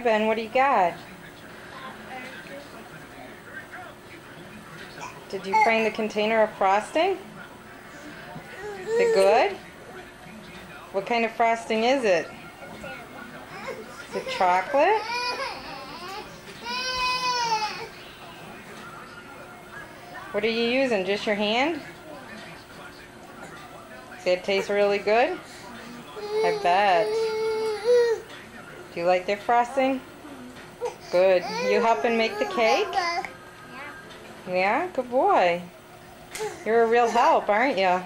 Ben, what do you got? Did you find the container of frosting? Is it good? What kind of frosting is it? Is it chocolate? What are you using? Just your hand? Does it taste really good? I bet. Do you like their frosting? Good. You helping make the cake? Yeah? Good boy. You're a real help, aren't you?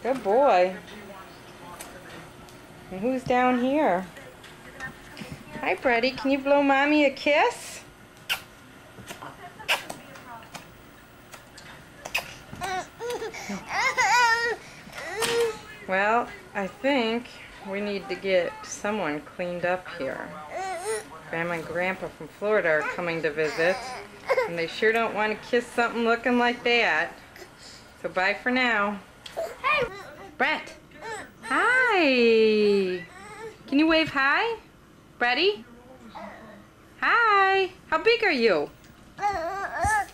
Good boy. And who's down here? Hi, Brady. Can you blow Mommy a kiss? Well, I think we need to get someone cleaned up here. Grandma and Grandpa from Florida are coming to visit, and they sure don't want to kiss something looking like that. So bye for now. Hey, Brett! Hi! Can you wave hi? Brady? Hi! How big are you?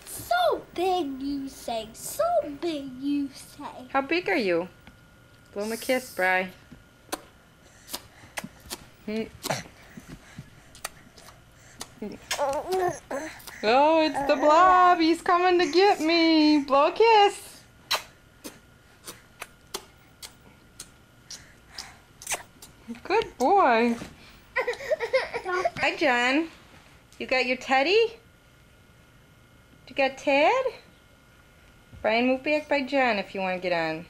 so big, you say. So big, you say. How big are you? Blow him a kiss, Bri. Oh, it's the blob. He's coming to get me. Blow a kiss. Good boy. Hi, John. You got your teddy? You got Ted? Brian, move back by John if you want to get on.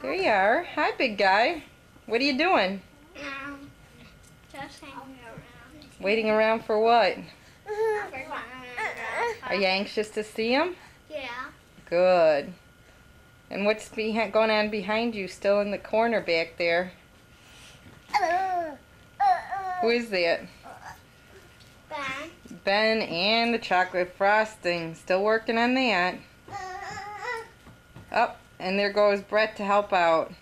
There you are. Hi, big guy. What are you doing? Just hanging around. Waiting around for what? Are you anxious to see him? Yeah. Good. And what's going on behind you, still in the corner back there? Who is that? Ben. Ben and the chocolate frosting. Still working on that. Oh, and there goes Brett to help out.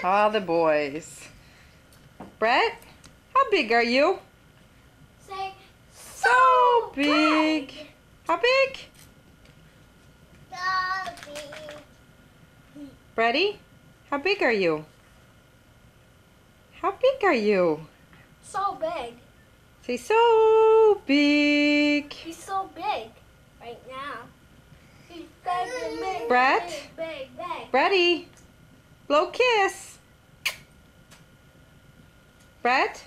All the boys. Brett, how big are you? Say So big. How big? so big. Bretty, how big are you? How big are you? So big. Say so big. He's so big right now. He's big and big. Brett? Big, big. Bretty, blow kiss. Brett?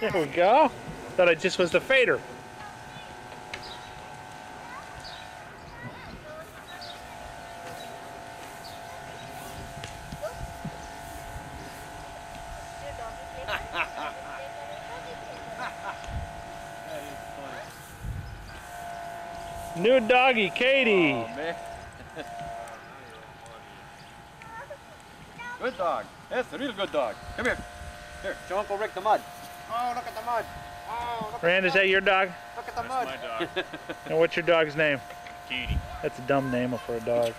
There we go. Thought it just was the fader. New doggy, Katie. Oh, man. Good dog. That's a real good dog. Come here. Here, show Uncle Rick the mud. Oh, look at the mud. Oh, look Rand, is that your dog? Look at the mud. That's my dog, And what's your dog's name? Katie. That's a dumb name for a dog.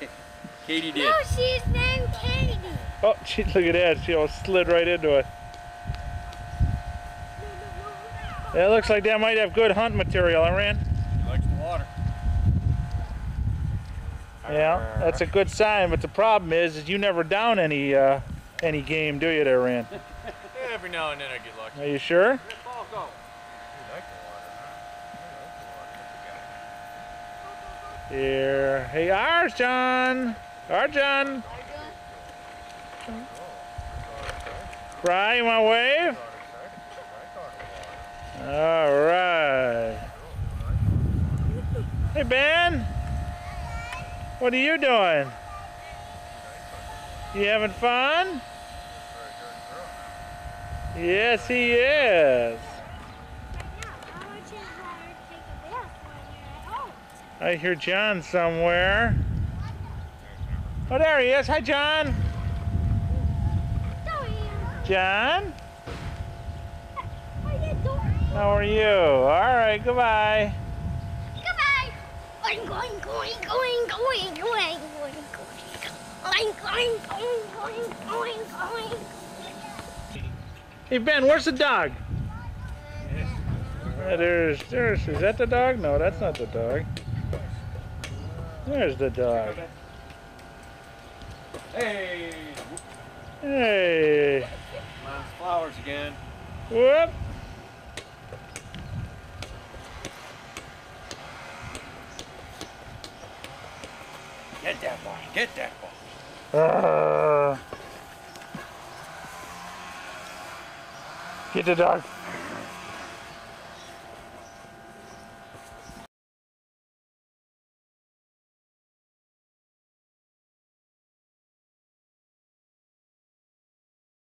Katie did. No, she's named Katie. Oh, look at that. She almost slid right into it. That looks like that might have good hunt material, huh, Rand? He likes the water. Yeah, that's a good sign, but the problem is you never down any game, do you there, Rand? Yeah, every now and then I get lucky. Are you sure? Where'd the ball go? You like the water, huh? Here. Hey, Arjan! Arjan! Bri, you want to wave? All right. Hey, Ben. What are you doing? You having fun? Yes, he is. I hear John somewhere. Oh, there he is. Hi, John. John? How are you? All right, goodbye. Goodbye. Going, going, going, going, going, going, going, going, going, going, going. Hey Ben, where's the dog? There's, is that the dog? No, that's not the dog. There's the dog. Hey! Hey. Come on, flowers again. Whoop. Get that ball. Get that ball. Get the dog.